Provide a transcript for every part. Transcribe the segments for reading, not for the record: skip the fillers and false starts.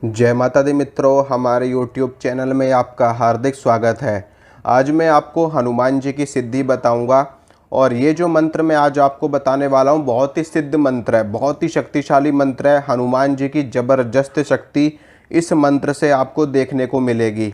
जय माता दी मित्रों, हमारे YouTube चैनल में आपका हार्दिक स्वागत है। आज मैं आपको हनुमान जी की सिद्धि बताऊंगा और ये जो मंत्र मैं आज आपको बताने वाला हूँ बहुत ही सिद्ध मंत्र है, बहुत ही शक्तिशाली मंत्र है। हनुमान जी की ज़बरदस्त शक्ति इस मंत्र से आपको देखने को मिलेगी।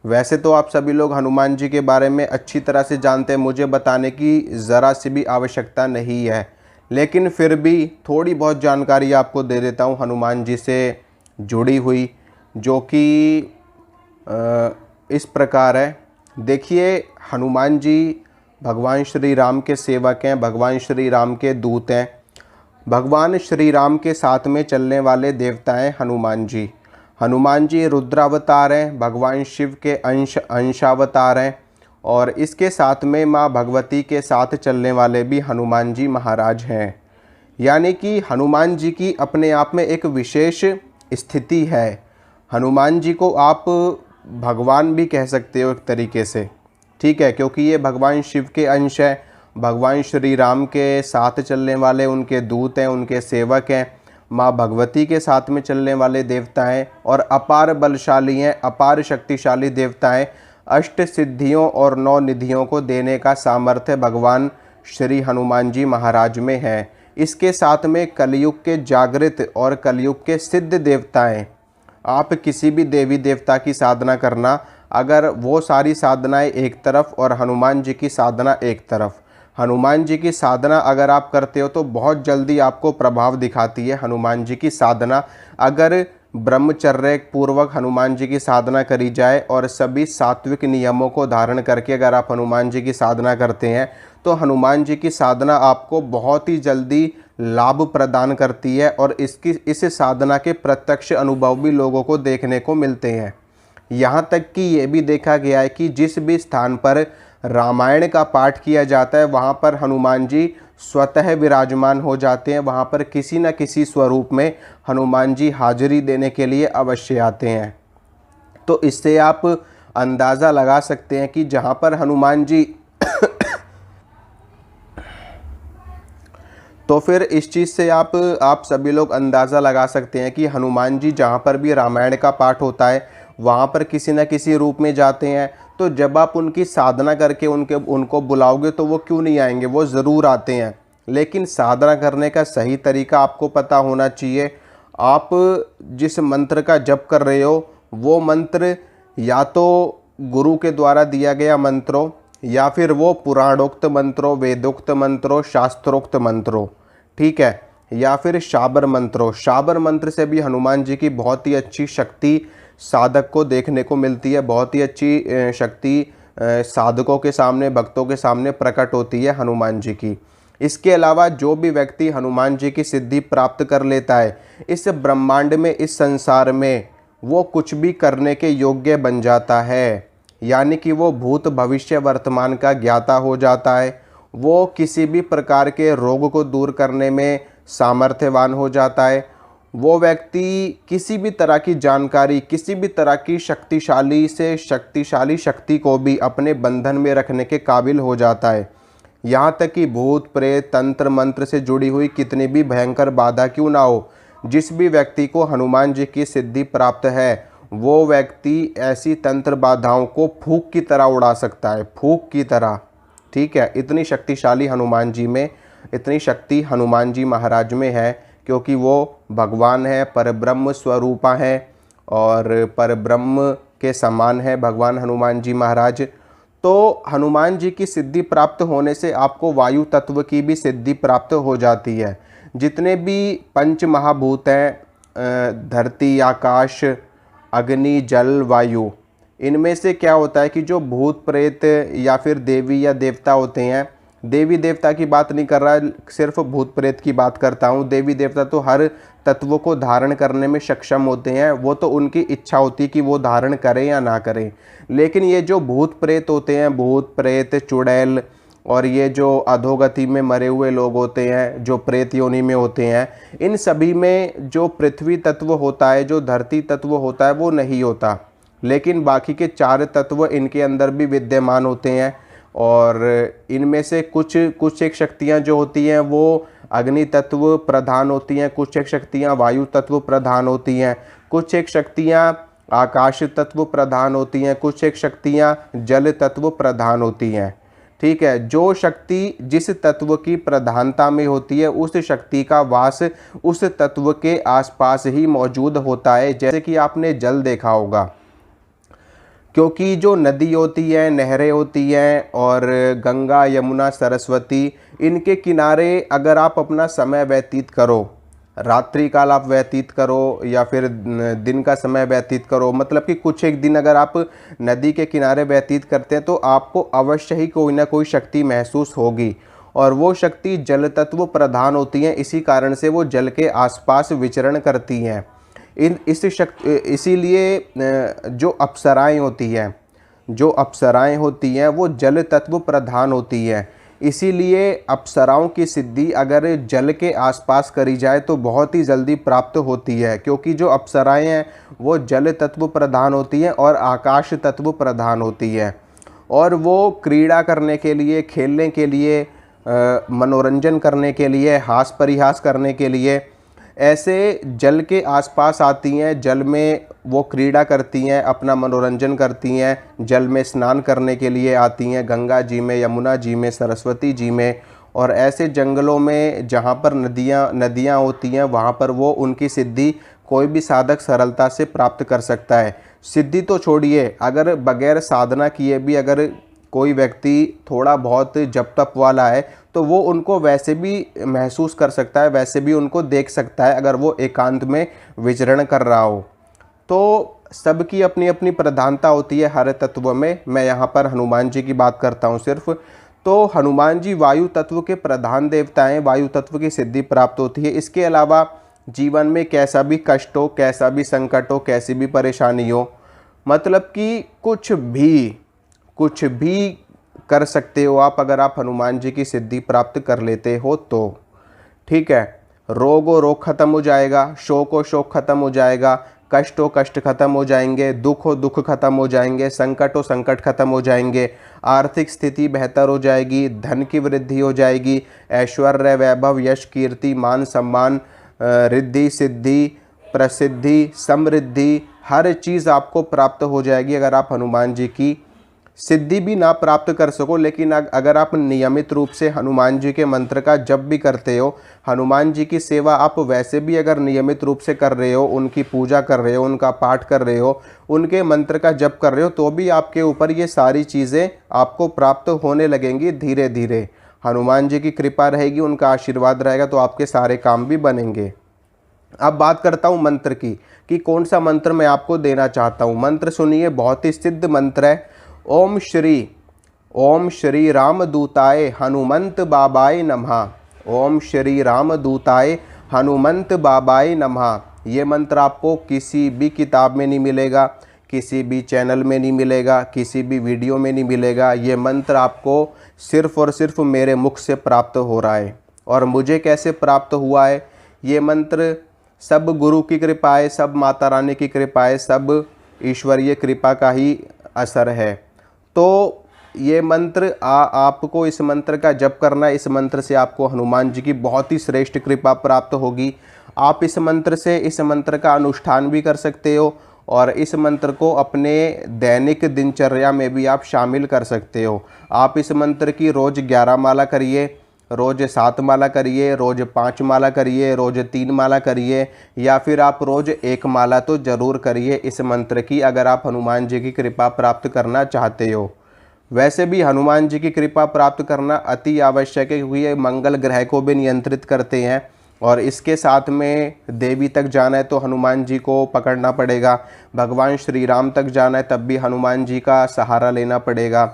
वैसे तो आप सभी लोग हनुमान जी के बारे में अच्छी तरह से जानते हैं, मुझे बताने की ज़रा सी भी आवश्यकता नहीं है, लेकिन फिर भी थोड़ी बहुत जानकारी आपको दे देता हूँ हनुमान जी से जुड़ी हुई, जो कि इस प्रकार है। देखिए, हनुमान जी भगवान श्री राम के सेवक हैं, भगवान श्री राम के दूत हैं, भगवान श्री राम के साथ में चलने वाले देवता हैं हनुमान जी। हनुमान जी रुद्रावतार हैं, भगवान शिव के अंशावतार हैं और इसके साथ में माँ भगवती के साथ चलने वाले भी हनुमान जी महाराज हैं। यानी कि हनुमान जी की अपने आप में एक विशेष स्थिति है। हनुमान जी को आप भगवान भी कह सकते हो एक तरीके से, ठीक है, क्योंकि ये भगवान शिव के अंश है, भगवान श्री राम के साथ चलने वाले उनके दूत हैं, उनके सेवक हैं, माँ भगवती के साथ में चलने वाले देवता हैं और अपार बलशाली हैं, अपार शक्तिशाली देवता हैं। अष्ट सिद्धियों और 9 निधियों को देने का सामर्थ्य भगवान श्री हनुमान जी महाराज में है। इसके साथ में कलयुग के जागृत और कलयुग के सिद्ध देवता हैं। आप किसी भी देवी देवता की साधना करना, अगर वो सारी साधनाएं एक तरफ और हनुमान जी की साधना एक तरफ, हनुमान जी की साधना अगर आप करते हो तो बहुत जल्दी आपको प्रभाव दिखाती है हनुमान जी की साधना। अगर ब्रह्मचर्य पूर्वक हनुमान जी की साधना करी जाए और सभी सात्विक नियमों को धारण करके अगर आप हनुमान जी की साधना करते हैं तो हनुमान जी की साधना आपको बहुत ही जल्दी लाभ प्रदान करती है और इस साधना के प्रत्यक्ष अनुभव भी लोगों को देखने को मिलते हैं। यहाँ तक कि ये भी देखा गया है कि जिस भी स्थान पर रामायण का पाठ किया जाता है वहाँ पर हनुमान जी स्वतः विराजमान हो जाते हैं, वहाँ पर किसी न किसी स्वरूप में हनुमान जी हाजिरी देने के लिए अवश्य आते हैं। तो इससे आप अंदाज़ा लगा सकते हैं कि जहाँ पर हनुमान जी तो फिर इस चीज़ से आप सभी लोग अंदाज़ा लगा सकते हैं कि हनुमान जी जहाँ पर भी रामायण का पाठ होता है वहाँ पर किसी न किसी रूप में जाते हैं। तो जब आप उनकी साधना करके उनको बुलाओगे तो वो क्यों नहीं आएंगे, वो ज़रूर आते हैं। लेकिन साधना करने का सही तरीका आपको पता होना चाहिए। आप जिस मंत्र का जप कर रहे हो वो मंत्र या तो गुरु के द्वारा दिया गया मंत्र हो या फिर वो पुराणोक्त मंत्रों, वेदोक्त मंत्रों, शास्त्रोक्त मंत्रों, ठीक है, या फिर शाबर मंत्रों। शाबर मंत्र से भी हनुमान जी की बहुत ही अच्छी शक्ति साधक को देखने को मिलती है, बहुत ही अच्छी शक्ति साधकों के सामने, भक्तों के सामने प्रकट होती है हनुमान जी की। इसके अलावा जो भी व्यक्ति हनुमान जी की सिद्धि प्राप्त कर लेता है इस ब्रह्मांड में, इस संसार में, वो कुछ भी करने के योग्य बन जाता है। यानी कि वो भूत भविष्य वर्तमान का ज्ञाता हो जाता है, वो किसी भी प्रकार के रोग को दूर करने में सामर्थ्यवान हो जाता है, वो व्यक्ति किसी भी तरह की जानकारी, किसी भी तरह की शक्तिशाली से शक्तिशाली शक्ति को भी अपने बंधन में रखने के काबिल हो जाता है। यहाँ तक कि भूत प्रेत तंत्र मंत्र से जुड़ी हुई कितनी भी भयंकर बाधा क्यों ना हो, जिस भी व्यक्ति को हनुमान जी की सिद्धि प्राप्त है वो व्यक्ति ऐसी तंत्र बाधाओं को फूंक की तरह उड़ा सकता है, फूंक की तरह, ठीक है। इतनी शक्तिशाली हनुमान जी में, इतनी शक्ति हनुमान जी महाराज में है, क्योंकि वो भगवान है, परब्रह्म स्वरूपा हैं और परब्रह्म के समान है भगवान हनुमान जी महाराज। तो हनुमान जी की सिद्धि प्राप्त होने से आपको वायु तत्व की भी सिद्धि प्राप्त हो जाती है। जितने भी पंच महाभूत हैं, धरती, आकाश, अग्नि, जल, वायु, इनमें से क्या होता है कि जो भूत प्रेत या फिर देवी या देवता होते हैं, देवी देवता की बात नहीं कर रहा, सिर्फ भूत प्रेत की बात करता हूँ। देवी देवता तो हर तत्वों को धारण करने में सक्षम होते हैं, वो तो उनकी इच्छा होती है कि वो धारण करें या ना करें। लेकिन ये जो भूत प्रेत होते हैं, भूत प्रेत, चुड़ैल और ये जो अधोगति में मरे हुए लोग होते हैं, जो प्रेत योनि में होते हैं, इन सभी में जो पृथ्वी तत्व होता है, जो धरती तत्व होता है, वो नहीं होता। लेकिन बाकी के 4 तत्व इनके अंदर भी विद्यमान होते हैं और इनमें से कुछ एक शक्तियाँ जो होती हैं वो अग्नि तत्व प्रधान होती हैं, कुछ एक शक्तियाँ वायु तत्व प्रधान होती हैं, कुछ एक शक्तियाँ आकाश तत्व प्रधान होती हैं, कुछ एक शक्तियाँ जल तत्व प्रधान होती हैं। ठीक है, जो शक्ति जिस तत्व की प्रधानता में होती है उस शक्ति का वास उस तत्व के आसपास ही मौजूद होता है। जैसे कि आपने जल देखा होगा, क्योंकि जो नदी होती है, नहरें होती हैं और गंगा यमुना सरस्वती, इनके किनारे अगर आप अपना समय व्यतीत करो, रात्रि काल आप व्यतीत करो या फिर दिन का समय व्यतीत करो, मतलब कि कुछ एक दिन अगर आप नदी के किनारे व्यतीत करते हैं तो आपको अवश्य ही कोई ना कोई शक्ति महसूस होगी, और वो शक्ति जल तत्व प्रधान होती हैं। इसी कारण से वो जल के आसपास विचरण करती हैं। इसीलिए जो अप्सराएं होती हैं वो जल तत्व प्रधान होती हैं। इसीलिए अप्सराओं की सिद्धि अगर जल के आसपास करी जाए तो बहुत ही जल्दी प्राप्त होती है, क्योंकि जो अप्सराएं हैं वो जल तत्व प्रधान होती हैं और आकाश तत्व प्रधान होती है, और वो क्रीड़ा करने के लिए, खेलने के लिए, मनोरंजन करने के लिए, हास परिहास करने के लिए ऐसे जल के आसपास आती हैं। जल में वो क्रीड़ा करती हैं, अपना मनोरंजन करती हैं, जल में स्नान करने के लिए आती हैं, गंगा जी में, यमुना जी में, सरस्वती जी में, और ऐसे जंगलों में जहाँ पर नदियाँ होती हैं वहाँ पर वो उनकी सिद्धि कोई भी साधक सरलता से प्राप्त कर सकता है। सिद्धि तो छोड़िए, अगर बगैर साधना किए भी अगर कोई व्यक्ति थोड़ा बहुत जप तप वाला है तो वो उनको वैसे भी महसूस कर सकता है, वैसे भी उनको देख सकता है अगर वो एकांत में विचरण कर रहा हो। तो सबकी अपनी अपनी प्रधानता होती है हर तत्व में। मैं यहाँ पर हनुमान जी की बात करता हूँ सिर्फ। तो हनुमान जी वायु तत्व के प्रधान देवता हैं, वायु तत्व की सिद्धि प्राप्त होती है। इसके अलावा जीवन में कैसा भी कष्ट हो, कैसा भी संकट हो, कैसी भी परेशानी हो, मतलब कि कुछ भी कर सकते हो आप अगर आप हनुमान जी की सिद्धि प्राप्त कर लेते हो तो। ठीक है, रोग हो रोग खत्म हो जाएगा, शोक हो शोक खत्म हो जाएगा, कष्ट हो कष्ट खत्म हो जाएंगे, दुख हो दुख खत्म हो जाएंगे, संकट हो संकट खत्म हो जाएंगे, आर्थिक स्थिति बेहतर हो जाएगी, धन की वृद्धि हो जाएगी, ऐश्वर्य वैभव यश कीर्ति मान सम्मान, रिद्धि सिद्धि प्रसिद्धि समृद्धि, हर चीज़ आपको प्राप्त हो जाएगी अगर आप हनुमान जी की सिद्धि भी ना प्राप्त कर सको। लेकिन अगर आप नियमित रूप से हनुमान जी के मंत्र का जप भी करते हो, हनुमान जी की सेवा आप वैसे भी अगर नियमित रूप से कर रहे हो, उनकी पूजा कर रहे हो, उनका पाठ कर रहे हो, उनके मंत्र का जप कर रहे हो, तो भी आपके ऊपर ये सारी चीज़ें आपको प्राप्त होने लगेंगी धीरे धीरे। हनुमान जी की कृपा रहेगी, उनका आशीर्वाद रहेगा तो आपके सारे काम भी बनेंगे। अब बात करता हूँ मंत्र की कि कौन सा मंत्र मैं आपको देना चाहता हूँ। मंत्र सुनिए, बहुत ही सिद्ध मंत्र है। ओम श्री रामदूताय हनुमंत बाबाय नमः। ओम श्री रामदूताय हनुमंत बाबाय नमः। ये मंत्र आपको किसी भी किताब में नहीं मिलेगा, किसी भी चैनल में नहीं मिलेगा, किसी भी वीडियो में नहीं मिलेगा। ये मंत्र आपको सिर्फ़ और सिर्फ मेरे मुख से प्राप्त हो रहा है। और मुझे कैसे प्राप्त हुआ है ये मंत्र? सब गुरु की कृपा है, सब माता रानी की कृपा है, सब ईश्वरीय कृपा का ही असर है। तो ये मंत्र आपको इस मंत्र का जप करना है। इस मंत्र से आपको हनुमान जी की बहुत ही श्रेष्ठ कृपा प्राप्त होगी। आप इस मंत्र से इस मंत्र का अनुष्ठान भी कर सकते हो और इस मंत्र को अपने दैनिक दिनचर्या में भी आप शामिल कर सकते हो। आप इस मंत्र की रोज़ 11 माला करिए, रोज़ 7 माला करिए, रोज़ 5 माला करिए, रोज़ 3 माला करिए, या फिर आप रोज़ 1 माला तो ज़रूर करिए इस मंत्र की, अगर आप हनुमान जी की कृपा प्राप्त करना चाहते हो। वैसे भी हनुमान जी की कृपा प्राप्त करना अति आवश्यक है, क्योंकि ये मंगल ग्रह को भी नियंत्रित करते हैं। और इसके साथ में देवी तक जाना है तो हनुमान जी को पकड़ना पड़ेगा, भगवान श्री राम तक जाना है तब भी हनुमान जी का सहारा लेना पड़ेगा।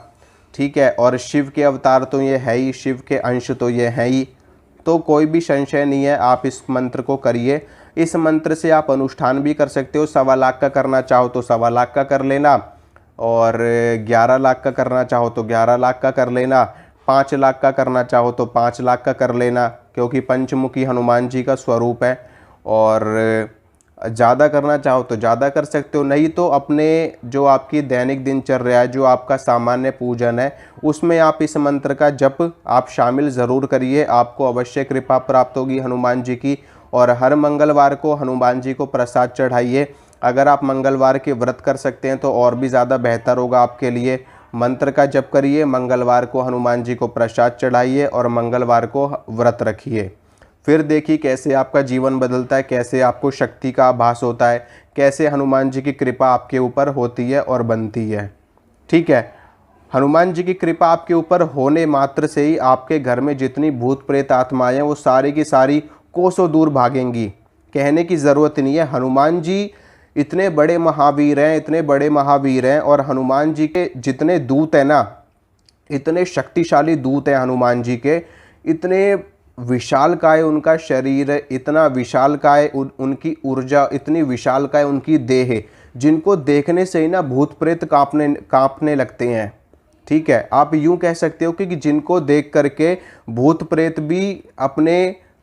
ठीक है, और शिव के अवतार तो ये है ही, शिव के अंश तो ये हैं ही, तो कोई भी संशय नहीं है। आप इस मंत्र को करिए। इस मंत्र से आप अनुष्ठान भी कर सकते हो। 1.25 लाख का करना चाहो तो 1.25 लाख का कर लेना, और 11 लाख का करना चाहो तो 11 लाख का कर लेना, 5 लाख का करना चाहो तो 5 लाख का कर लेना, क्योंकि पंचमुखी हनुमान जी का स्वरूप है। और ज़्यादा करना चाहो तो ज़्यादा कर सकते हो, नहीं तो अपने जो आपकी दैनिक दिनचर्या है, जो आपका सामान्य पूजन है, उसमें आप इस मंत्र का जप आप शामिल ज़रूर करिए। आपको अवश्य कृपा प्राप्त होगी हनुमान जी की। और हर मंगलवार को हनुमान जी को प्रसाद चढ़ाइए। अगर आप मंगलवार के व्रत कर सकते हैं तो और भी ज़्यादा बेहतर होगा आपके लिए। मंत्र का जप करिए, मंगलवार को हनुमान जी को प्रसाद चढ़ाइए और मंगलवार को व्रत रखिए। फिर देखिए कैसे आपका जीवन बदलता है, कैसे आपको शक्ति का आभास होता है, कैसे हनुमान जी की कृपा आपके ऊपर होती है और बनती है। ठीक है, हनुमान जी की कृपा आपके ऊपर होने मात्र से ही आपके घर में जितनी भूत प्रेत आत्माएं हैं वो सारी की सारी कोसों दूर भागेंगी। कहने की ज़रूरत नहीं है, हनुमान जी इतने बड़े महावीर हैं, इतने बड़े महावीर हैं, और हनुमान जी के जितने दूत हैं ना, इतने शक्तिशाली दूत हैं हनुमान जी के, इतने विशालकाय उनका शरीर, इतना विशालकाय उनकी ऊर्जा, इतनी विशालकाय उनकी देह, जिनको देखने से ही ना भूत प्रेत कांपने लगते हैं। ठीक है, आप यूं कह सकते हो कि जिनको देख करके भूत प्रेत भी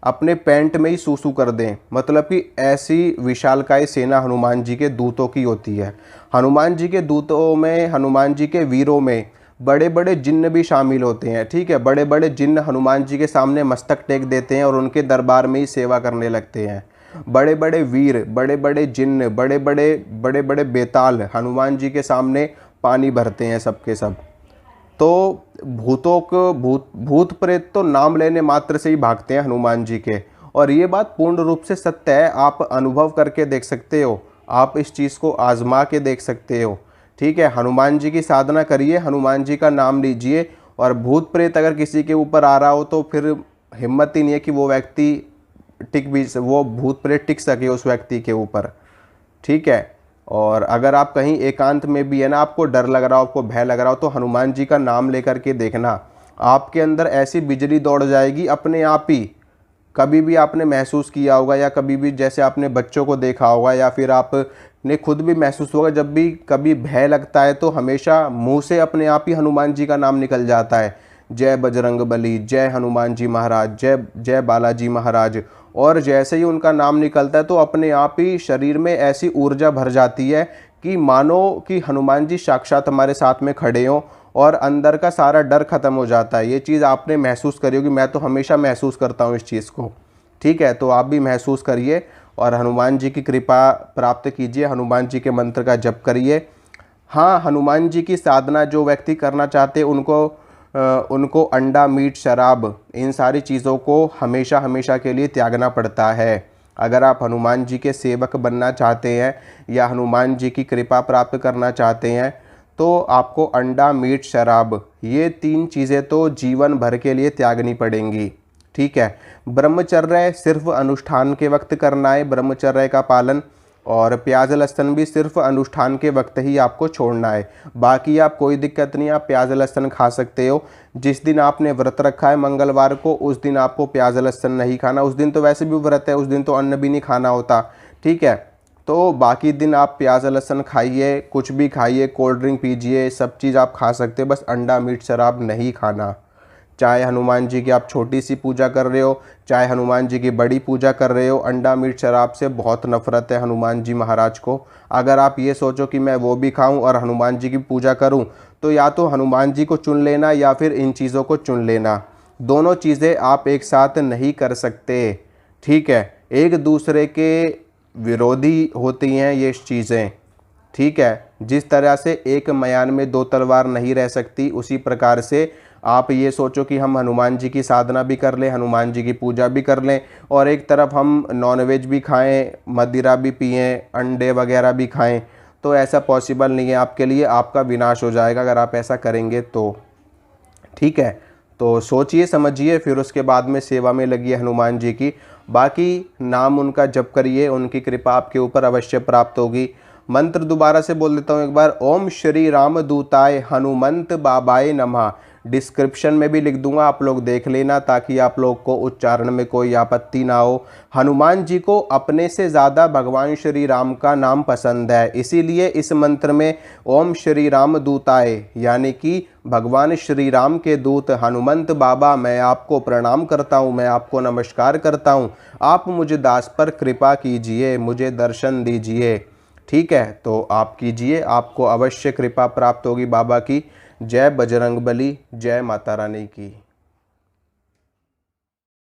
अपने पैंट में ही सूसू कर दें, मतलब कि ऐसी विशालकाय सेना हनुमान जी के दूतों की होती है। हनुमान जी के दूतों में, हनुमान जी के वीरों में बड़े बड़े जिन्न भी शामिल होते हैं। ठीक है, बड़े बड़े जिन्न हनुमान जी के सामने मस्तक टेक देते हैं और उनके दरबार में ही सेवा करने लगते हैं। बड़े बड़े वीर, बड़े बड़े जिन्न, बड़े बड़े बेताल हनुमान जी के सामने पानी भरते हैं सबके सब। तो भूत प्रेत तो नाम लेने मात्र से ही भागते हैं हनुमान जी के, और ये बात पूर्ण रूप से सत्य है। आप अनुभव करके देख सकते हो, आप इस चीज़ को आजमा के देख सकते हो। ठीक है, हनुमान जी की साधना करिए, हनुमान जी का नाम लीजिए, और भूत प्रेत अगर किसी के ऊपर आ रहा हो तो फिर हिम्मत ही नहीं है कि वो व्यक्ति वो भूत प्रेत टिक सके उस व्यक्ति के ऊपर। ठीक है, और अगर आप कहीं एकांत में भी है ना, आपको डर लग रहा हो, आपको भय लग रहा हो, तो हनुमान जी का नाम लेकर के देखना, आपके अंदर ऐसी बिजली दौड़ जाएगी अपने आप ही। कभी भी आपने महसूस किया होगा, या कभी भी जैसे आपने बच्चों को देखा होगा, या फिर आपने खुद भी महसूस होगा, जब भी कभी भय लगता है तो हमेशा मुंह से अपने आप ही हनुमान जी का नाम निकल जाता है। जय बजरंग बली, जय हनुमान जी महाराज, जय जय बालाजी महाराज। और जैसे ही उनका नाम निकलता है तो अपने आप ही शरीर में ऐसी ऊर्जा भर जाती है कि मानो कि हनुमान जी साक्षात हमारे साथ में खड़े हों, और अंदर का सारा डर खत्म हो जाता है। ये चीज़ आपने महसूस करी होगी, मैं तो हमेशा महसूस करता हूँ इस चीज़ को। ठीक है, तो आप भी महसूस करिए और हनुमान जी की कृपा प्राप्त कीजिए, हनुमान जी के मंत्र का जप करिए। हाँ, हनुमान जी की साधना जो व्यक्ति करना चाहते हैं उनको अंडा, मीट, शराब, इन सारी चीज़ों को हमेशा हमेशा के लिए त्यागना पड़ता है। अगर आप हनुमान जी के सेवक बनना चाहते हैं या हनुमान जी की कृपा प्राप्त करना चाहते हैं तो आपको अंडा, मीट, शराब, ये 3 चीज़ें तो जीवन भर के लिए त्यागनी पड़ेंगी। ठीक है, ब्रह्मचर्य सिर्फ अनुष्ठान के वक्त करना है, ब्रह्मचर्य का पालन, और प्याज लहसुन भी सिर्फ अनुष्ठान के वक्त ही आपको छोड़ना है। बाकी आप कोई दिक्कत नहीं, आप प्याज लहसुन खा सकते हो। जिस दिन आपने व्रत रखा है मंगलवार को, उस दिन आपको प्याज लहसुन नहीं खाना। उस दिन तो वैसे भी व्रत है, उस दिन तो अन्न भी नहीं खाना होता। ठीक है, तो बाकी दिन आप प्याज लहसुन खाइए, कुछ भी खाइए, कोल्ड ड्रिंक पीजिए, सब चीज़ आप खा सकते हो, बस अंडा, मीट, शराब नहीं खाना। चाहे हनुमान जी की आप छोटी सी पूजा कर रहे हो, चाहे हनुमान जी की बड़ी पूजा कर रहे हो, अंडा, मीट, शराब से बहुत नफरत है हनुमान जी महाराज को। अगर आप ये सोचो कि मैं वो भी खाऊं और हनुमान जी की पूजा करूं, तो या तो हनुमान जी को चुन लेना या फिर इन चीज़ों को चुन लेना। दोनों चीज़ें आप एक साथ नहीं कर सकते। ठीक है, एक दूसरे के विरोधी होती हैं ये चीज़ें। ठीक है, जिस तरह से एक म्यान में 2 तलवार नहीं रह सकती, उसी प्रकार से आप ये सोचो कि हम हनुमान जी की साधना भी कर लें, हनुमान जी की पूजा भी कर लें, और एक तरफ हम नॉनवेज भी खाएं, मदिरा भी पिएं, अंडे वगैरह भी खाएं, तो ऐसा पॉसिबल नहीं है आपके लिए। आपका विनाश हो जाएगा अगर आप ऐसा करेंगे तो। ठीक है, तो सोचिए समझिए, फिर उसके बाद में सेवा में लगिए हनुमान जी की। बाकी नाम उनका जप करिए, उनकी कृपा आपके ऊपर अवश्य प्राप्त होगी। मंत्र दोबारा से बोल देता हूँ एक बार, ओम श्री राम दूताय हनुमंत बाबाय नमः। डिस्क्रिप्शन में भी लिख दूंगा, आप लोग देख लेना ताकि आप लोग को उच्चारण में कोई आपत्ति ना हो। हनुमान जी को अपने से ज़्यादा भगवान श्री राम का नाम पसंद है, इसीलिए इस मंत्र में ओम श्री राम दूताय, यानी कि भगवान श्री राम के दूत हनुमंत बाबा, मैं आपको प्रणाम करता हूँ, मैं आपको नमस्कार करता हूँ, आप मुझे दास पर कृपा कीजिए, मुझे दर्शन दीजिए। ठीक है, तो आप कीजिए, आपको अवश्य कृपा प्राप्त होगी बाबा की। जय बजरंग बली, जय माता रानी की।